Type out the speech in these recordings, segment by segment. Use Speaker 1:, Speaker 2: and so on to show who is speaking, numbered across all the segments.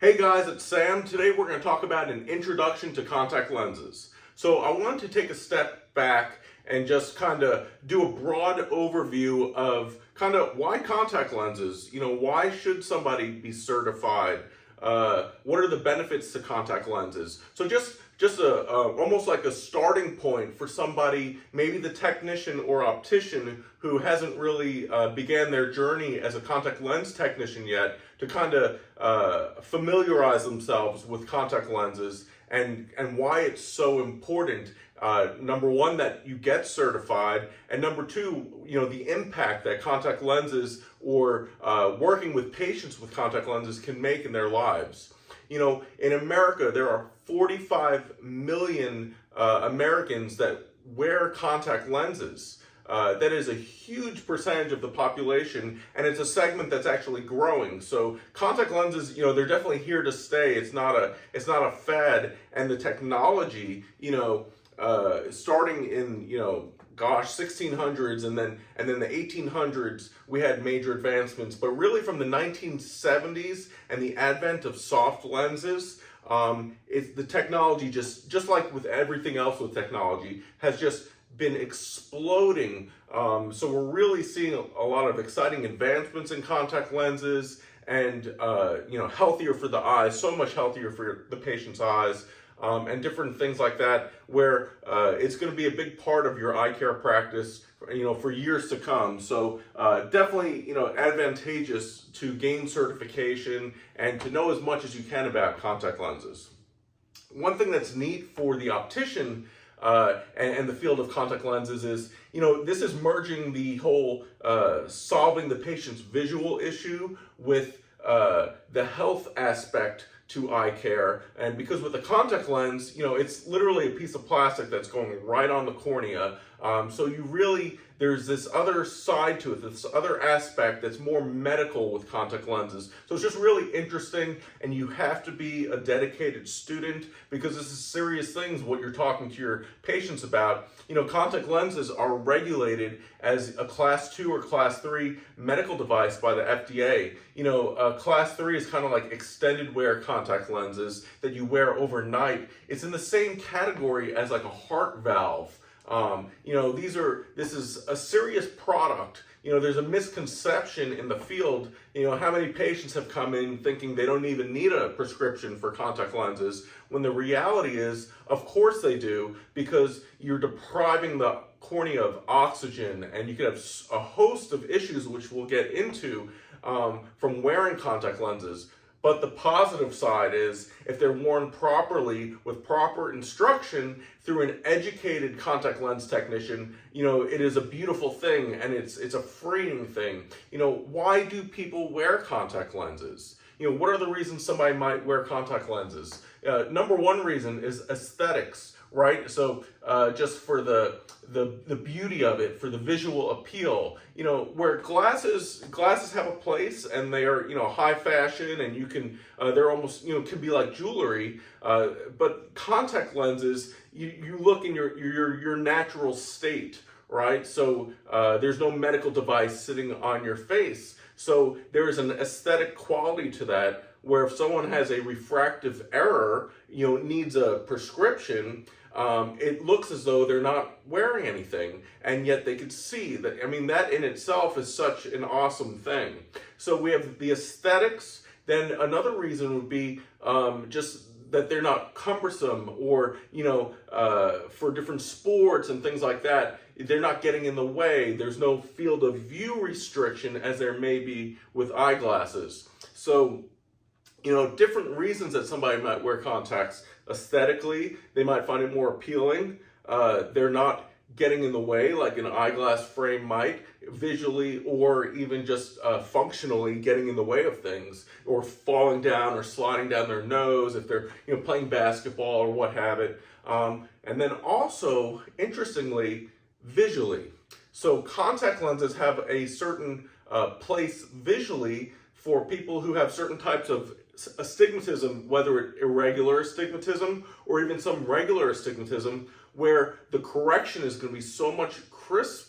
Speaker 1: Hey guys, it's Sam. Today we're going to talk about an introduction to contact lenses. So I wanted to take a step back and just kind of do a broad overview of kind of why contact lenses. Why should somebody be certified? What are the benefits to contact lenses? So just almost like a starting point for somebody, maybe the technician or optician who hasn't really began their journey as a contact lens technician yet, to kind of familiarize themselves with contact lenses and why it's so important. Number one, that you get certified, and number two, the impact that contact lenses or working with patients with contact lenses can make in their lives. In America, there are 45 million Americans that wear contact lenses. That is a huge percentage of the population, and it's a segment that's actually growing. So contact lenses, they're definitely here to stay. It's not a fad, and the technology, starting in 1600s and then the 1800s, we had major advancements. But really from the 1970s and the advent of soft lenses, the technology just like with everything else with technology has just been exploding. So we're really seeing a lot of exciting advancements in contact lenses, and healthier for the eyes, so much healthier for the patient's eyes. And different things like that, where it's going to be a big part of your eye care practice, for years to come. So definitely, advantageous to gain certification and to know as much as you can about contact lenses. One thing that's neat for the optician and the field of contact lenses is, this is merging the whole solving the patient's visual issue with the health aspect to eye care. And because with a contact lens, it's literally a piece of plastic that's going right on the cornea. So there's this other side to it, this other aspect that's more medical with contact lenses. So it's just really interesting, and you have to be a dedicated student because this is serious things what you're talking to your patients about. Contact lenses are regulated as a class 2 or class 3 medical device by the FDA. Class 3 is kind of like extended wear contact lenses that you wear overnight. It's in the same category as like a heart valve. This is a serious product. There's a misconception in the field. How many patients have come in thinking they don't even need a prescription for contact lenses, when the reality is, of course they do, because you're depriving the cornea of oxygen, and you could have a host of issues which we'll get into from wearing contact lenses. But the positive side is, if they're worn properly with proper instruction through an educated contact lens technician, it is a beautiful thing, and it's a freeing thing. Why do people wear contact lenses? What are the reasons somebody might wear contact lenses? Number one reason is aesthetics, right? So just for the beauty of it, for the visual appeal, where glasses have a place, and they are, high fashion, and you can, they're almost, can be like jewelry, but contact lenses, you look in your natural state, right? So there's no medical device sitting on your face. So there is an aesthetic quality to that, where if someone has a refractive error, needs a prescription, it looks as though they're not wearing anything, and yet they could see that. That in itself is such an awesome thing. So we have the aesthetics. Then another reason would be just that they're not cumbersome, or for different sports and things like that, they're not getting in the way. There's no field of view restriction as there may be with eyeglasses. So different reasons that somebody might wear contacts. Aesthetically, they might find it more appealing. They're not getting in the way like an eyeglass frame might, visually or even just functionally getting in the way of things, or falling down or sliding down their nose if they're playing basketball or what have it. And then also, interestingly, visually. So contact lenses have a certain place visually for people who have certain types of astigmatism, whether it's irregular astigmatism or even some regular astigmatism, where the correction is going to be so much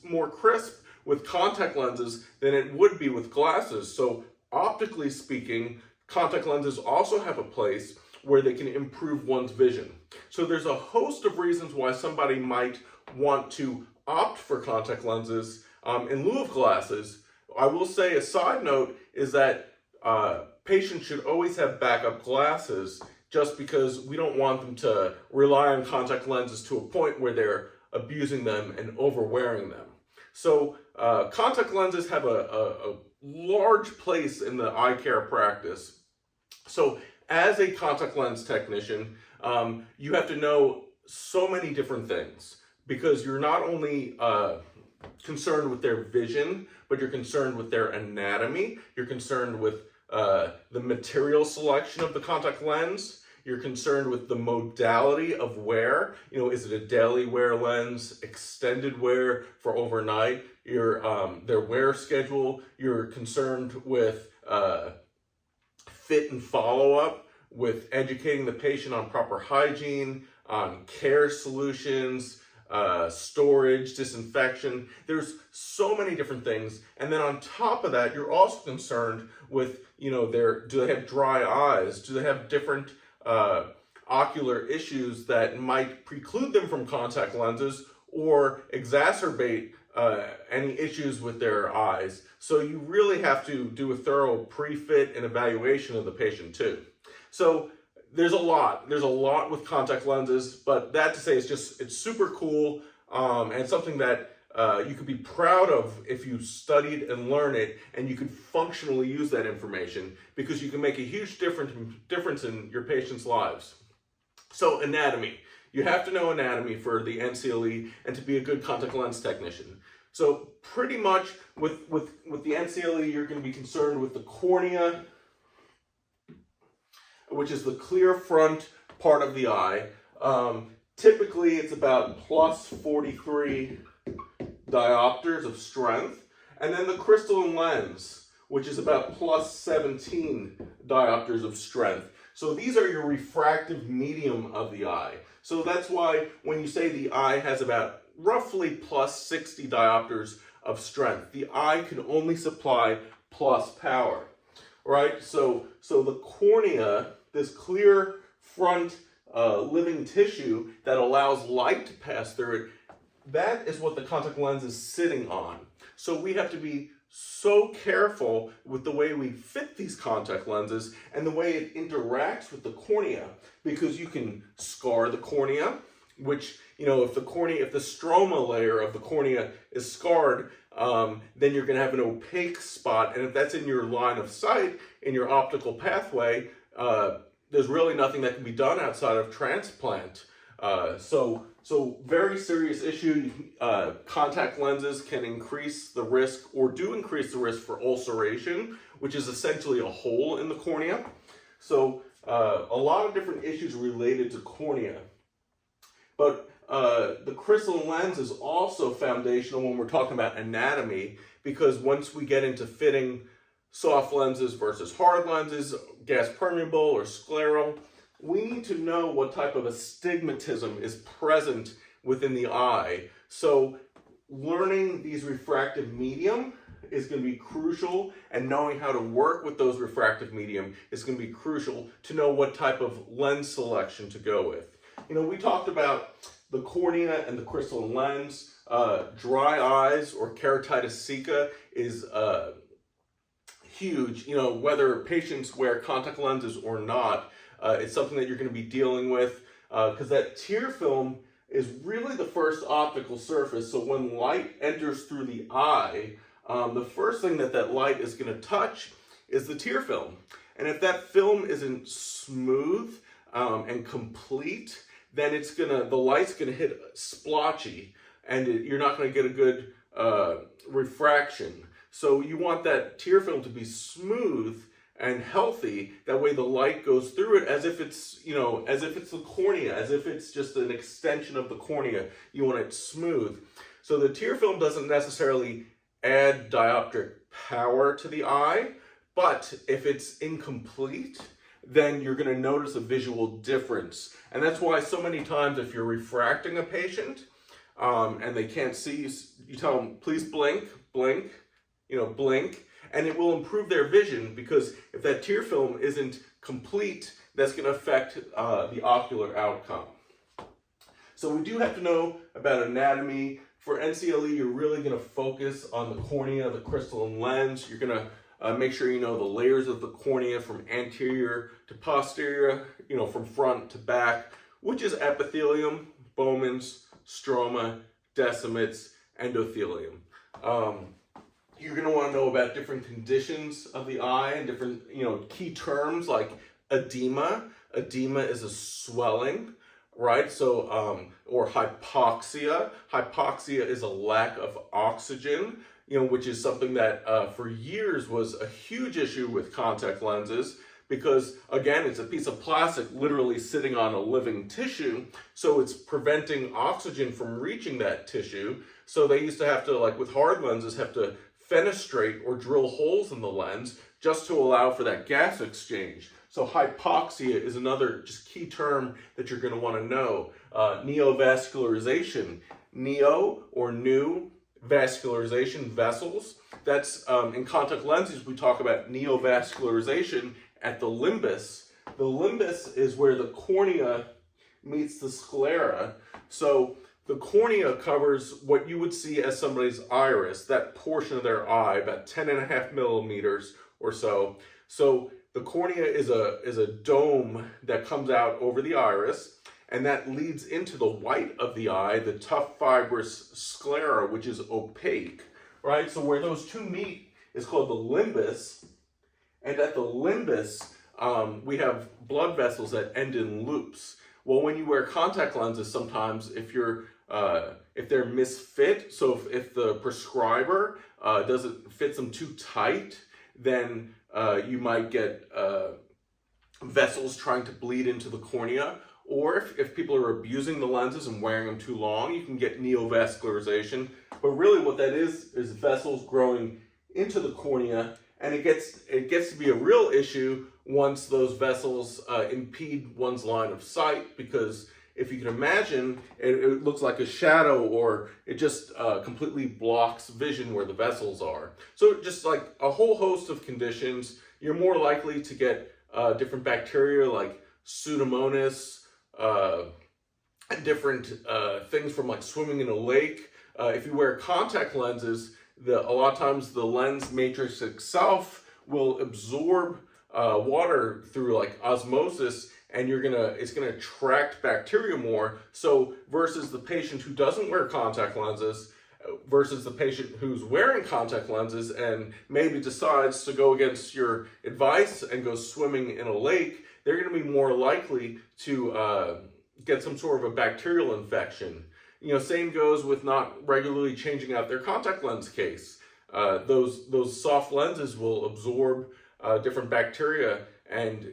Speaker 1: more crisp with contact lenses than it would be with glasses. So optically speaking, contact lenses also have a place where they can improve one's vision. So there's a host of reasons why somebody might want to opt for contact lenses in lieu of glasses. I will say a side note is that patients should always have backup glasses, just because we don't want them to rely on contact lenses to a point where they're abusing them and overwearing them. So contact lenses have a large place in the eye care practice. So as a contact lens technician, you have to know so many different things, because you're not only concerned with their vision, but you're concerned with their anatomy, you're concerned with the material selection of the contact lens, you're concerned with the modality of wear. Is it a daily wear lens, extended wear for overnight, their wear schedule, you're concerned with fit and follow-up, with educating the patient on proper hygiene, on care solutions, storage, disinfection. There's so many different things. And then on top of that, you're also concerned with, do they have dry eyes? Do they have different ocular issues that might preclude them from contact lenses or exacerbate any issues with their eyes? So you really have to do a thorough pre-fit and evaluation of the patient too. So there's a lot with contact lenses, but that to say, it's super cool, and it's something that you could be proud of if you studied and learned it, and you could functionally use that information, because you can make a huge difference in your patients' lives. So anatomy. You have to know anatomy for the NCLE and to be a good contact lens technician. So pretty much with the NCLE, you're going to be concerned with the cornea, which is the clear front part of the eye. Typically, it's about plus 43 diopters of strength. And then the crystalline lens, which is about plus 17 diopters of strength. So these are your refractive medium of the eye. So that's why when you say the eye has about roughly plus 60 diopters of strength, the eye can only supply plus power, right? So the cornea, this clear front living tissue that allows light to pass through it, that is what the contact lens is sitting on. So we have to be so careful with the way we fit these contact lenses and the way it interacts with the cornea, because you can scar the cornea, which, if the stroma layer of the cornea is scarred, then you're going to have an opaque spot, and if that's in your line of sight, in your optical pathway, there's really nothing that can be done outside of transplant. So very serious issue. Contact lenses can increase the risk, or do increase the risk, for ulceration, which is essentially a hole in the cornea. So a lot of different issues related to cornea. But the crystalline lens is also foundational when we're talking about anatomy, because once we get into fitting soft lenses versus hard lenses, gas permeable or scleral, we need to know what type of astigmatism is present within the eye. So learning these refractive medium is going to be crucial, and knowing how to work with those refractive medium is going to be crucial to know what type of lens selection to go with. We talked about the cornea and the crystalline lens. Dry eyes or keratitis sicca is huge. Whether patients wear contact lenses or not, it's something that you're going to be dealing with, because that tear film is really the first optical surface. So when light enters through the eye, the first thing that light is going to touch is the tear film. And if that film isn't smooth and complete, then the light's going to hit splotchy, and you're not going to get a good refraction. So you want that tear film to be smooth and healthy. That way the light goes through it as if it's, as if it's the cornea, as if it's just an extension of the cornea. You want it smooth. So the tear film doesn't necessarily add dioptric power to the eye, but if it's incomplete, then you're going to notice a visual difference. And that's why so many times if you're refracting a patient and they can't see, you tell them, please blink, blink, blink. And it will improve their vision because if that tear film isn't complete, that's going to affect the ocular outcome. So we do have to know about anatomy. For NCLE, you're really going to focus on the cornea, the crystalline lens. You're going to make sure you know the layers of the cornea from anterior to posterior, from front to back, which is epithelium, Bowman's, stroma, decimates, endothelium. You're going to want to know about different conditions of the eye and different, key terms like edema. Edema is a swelling, right? So, or hypoxia. Hypoxia is a lack of oxygen, which is something that for years was a huge issue with contact lenses because, again, it's a piece of plastic literally sitting on a living tissue, so it's preventing oxygen from reaching that tissue. So they used to have to, like with hard lenses, have to fenestrate or drill holes in the lens just to allow for that gas exchange. So hypoxia is another just key term that you're going to want to know. Neovascularization, neo or new vascularization, vessels. That's in contact lenses, we talk about neovascularization at the limbus. The limbus is where the cornea meets the sclera. So the cornea covers what you would see as somebody's iris, that portion of their eye, about 10.5 millimeters or so. So the cornea is a dome that comes out over the iris, and that leads into the white of the eye, the tough fibrous sclera, which is opaque, right? So where those two meet is called the limbus, and at the limbus, we have blood vessels that end in loops. Well, when you wear contact lenses, sometimes if they're misfit, so if the prescriber doesn't fit them too tight, then you might get vessels trying to bleed into the cornea. Or if people are abusing the lenses and wearing them too long, you can get neovascularization. But really what that is vessels growing into the cornea, and it gets to be a real issue once those vessels impede one's line of sight, because if you can imagine, it looks like a shadow, or it just completely blocks vision where the vessels are. So just like a whole host of conditions, you're more likely to get different bacteria like Pseudomonas, and different things from like swimming in a lake. If you wear contact lenses, a lot of times the lens matrix itself will absorb water through like osmosis, and it's gonna attract bacteria more. So versus the patient who doesn't wear contact lenses, versus the patient who's wearing contact lenses and maybe decides to go against your advice and go swimming in a lake, they're going to be more likely to get some sort of a bacterial infection. Same goes with not regularly changing out their contact lens case. Those soft lenses will absorb different bacteria, and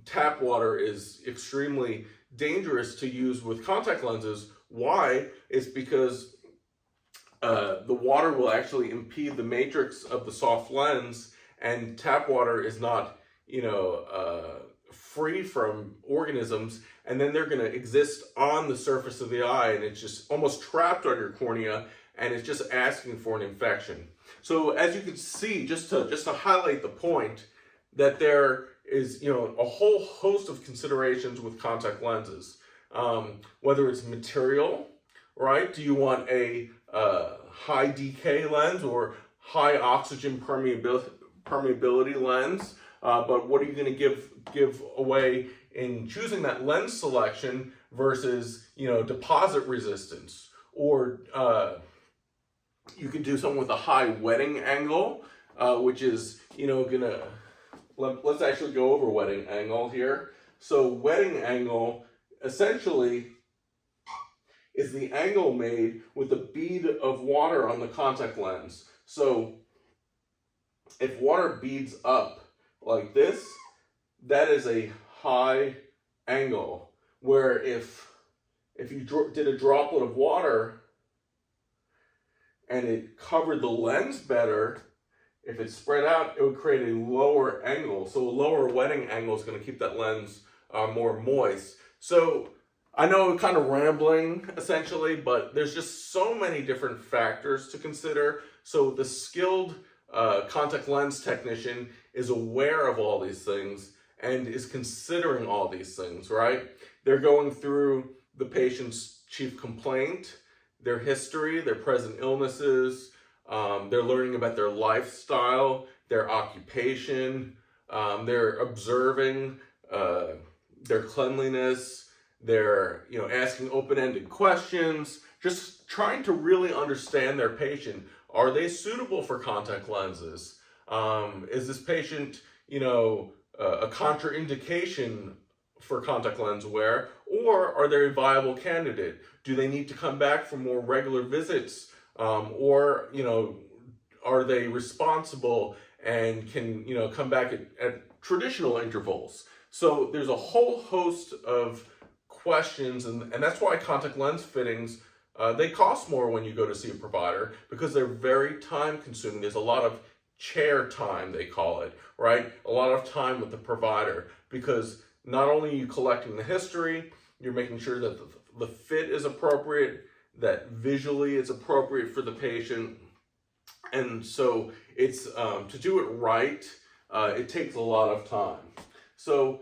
Speaker 1: tap water is extremely dangerous to use with contact lenses. Why? It's because the water will actually impede the matrix of the soft lens, and tap water is not, free from organisms, and then they're going to exist on the surface of the eye, and it's just almost trapped on your cornea, and it's just asking for an infection. So as you can see, just to highlight the point, that there is a whole host of considerations with contact lenses. Whether it's material, right? Do you want a high decay lens or high oxygen permeability lens? But what are you going to give away in choosing that lens selection versus deposit resistance? Or you could do something with a high wetting angle, which is gonna let's actually go over wetting angle here. So wetting angle essentially is the angle made with a bead of water on the contact lens. So if water beads up like this, that is a high angle. Where if you did a droplet of water and it covered the lens better, if it spread out, it would create a lower angle. So a lower wetting angle is going to keep that lens more moist. So I know I'm kind of rambling essentially, but there's just so many different factors to consider. So the skilled contact lens technician is aware of all these things and is considering all these things, right? They're going through the patient's chief complaint, their history, their present illnesses, they're learning about their lifestyle, their occupation, they're observing their cleanliness, they're asking open-ended questions, just trying to really understand their patient. Are they suitable for contact lenses? Is this patient, a contraindication for contact lens wear, or are they a viable candidate? Do they need to come back for more regular visits, or are they responsible and can come back at traditional intervals? So there's a whole host of questions, and that's why contact lens fittings, they cost more when you go to see a provider, because they're very time consuming. There's a lot of chair time, they call it, right? A lot of time with the provider, because not only are you collecting the history, you're making sure that the fit is appropriate, that visually it's appropriate for the patient. And so it's to do it right, it takes a lot of time. So,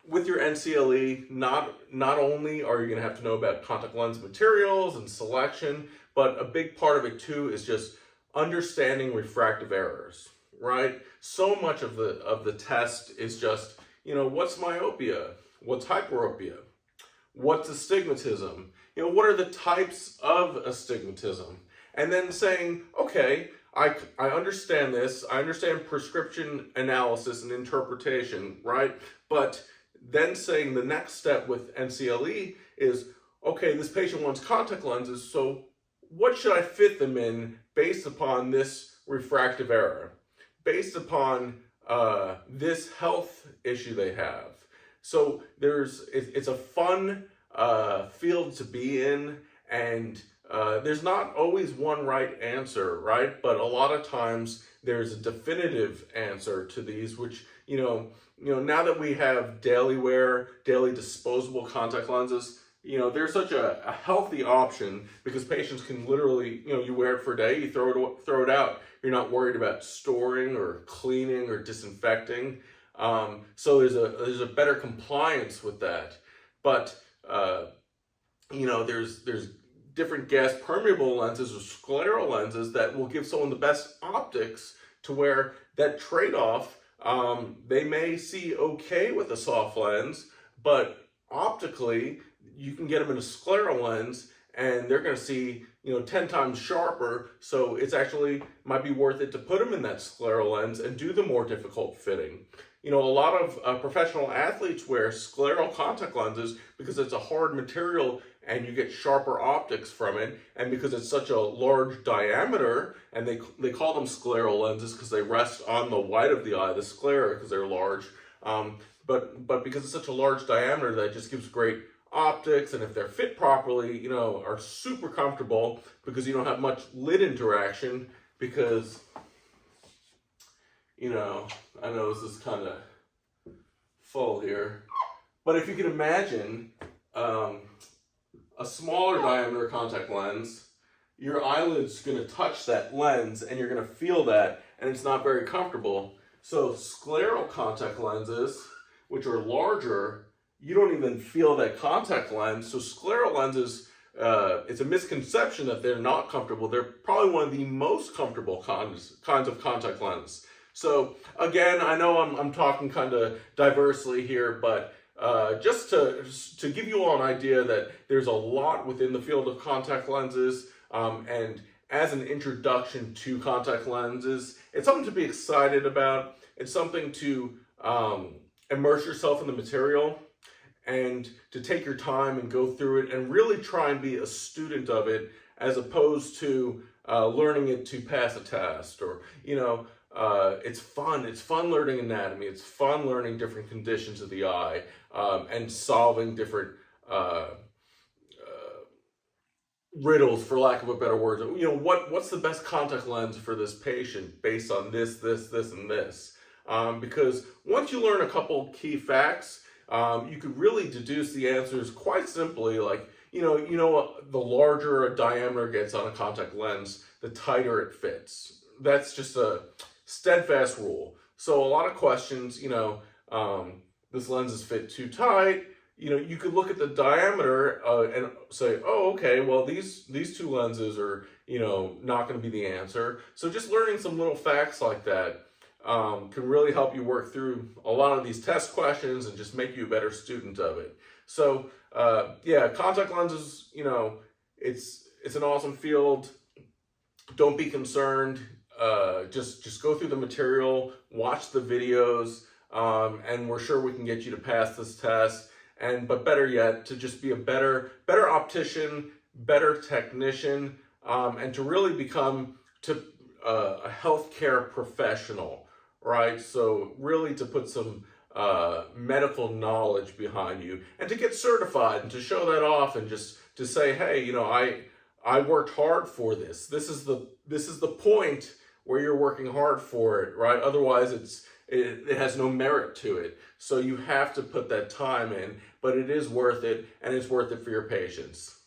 Speaker 1: with your NCLE, not only are you going to have to know about contact lens materials and selection, but a big part of it too is just understanding refractive errors, right? So much of the test is just, what's myopia? What's hyperopia? What's astigmatism? What are the types of astigmatism? And then saying, okay, I understand this. I understand prescription analysis and interpretation, right? But then saying the next step with NCLE is, okay, this patient wants contact lenses, so what should I fit them in based upon this refractive error, based upon this health issue they have? So it's a fun field to be in, and there's not always one right answer, right? But a lot of times there's a definitive answer to these, which, now that we have daily wear, daily disposable contact lenses, they're such a healthy option, because patients can literally, you wear it for a day, you throw it out. You're not worried about storing or cleaning or disinfecting. So there's a better compliance with that. But there's different gas permeable lenses or scleral lenses that will give someone the best optics, to where that trade-off, they may see okay with a soft lens, but optically you can get them in a scleral lens and they're going to see 10 times sharper. So it's actually might be worth it to put them in that scleral lens and do the more difficult fitting. A lot of professional athletes wear scleral contact lenses because it's a hard material and you get sharper optics from it, and because it's such a large diameter, and they call them scleral lenses because they rest on the white of the eye, the sclera, because they're large. But because it's such a large diameter, that just gives great optics, and if they're fit properly, are super comfortable, because you don't have much lid interaction, because I know this is kind of full here, but if you can imagine a smaller diameter contact lens, your eyelid's going to touch that lens and you're going to feel that, and it's not very comfortable. So scleral contact lenses, which are larger, you don't even feel that contact lens. So scleral lenses, it's a misconception that they're not comfortable. They're probably one of the most comfortable kinds of contact lens. So again, I know I'm talking kind of diversely here, but just to give you all an idea that there's a lot within the field of contact lenses, and as an introduction to contact lenses, it's something to be excited about. It's something to immerse yourself in the material, and to take your time and go through it and really try and be a student of it, as opposed to learning it to pass a test, or it's fun. It's fun learning anatomy. It's fun learning different conditions of the eye, and solving different riddles, for lack of a better word. What's the best contact lens for this patient based on this, and this? Because once you learn a couple key facts, you could really deduce the answers quite simply. Like, the larger a diameter gets on a contact lens, the tighter it fits, that's just a steadfast rule. So a lot of questions, this lens is fit too tight. You could look at the diameter and say, oh, okay, well, these two lenses are, not going to be the answer. So just learning some little facts like that can really help you work through a lot of these test questions and just make you a better student of it. So, yeah, contact lenses, it's an awesome field. Don't be concerned. Just go through the material, watch the videos, and we're sure we can get you to pass this test. But better yet, to just be a better optician, better technician, and to really become a healthcare professional, right? So really to put some medical knowledge behind you, and to get certified, and to show that off, and just to say, hey, I worked hard for this. This is the point where you're working hard for it, right? Otherwise, it has no merit to it. So you have to put that time in, but it is worth it, and it's worth it for your patients.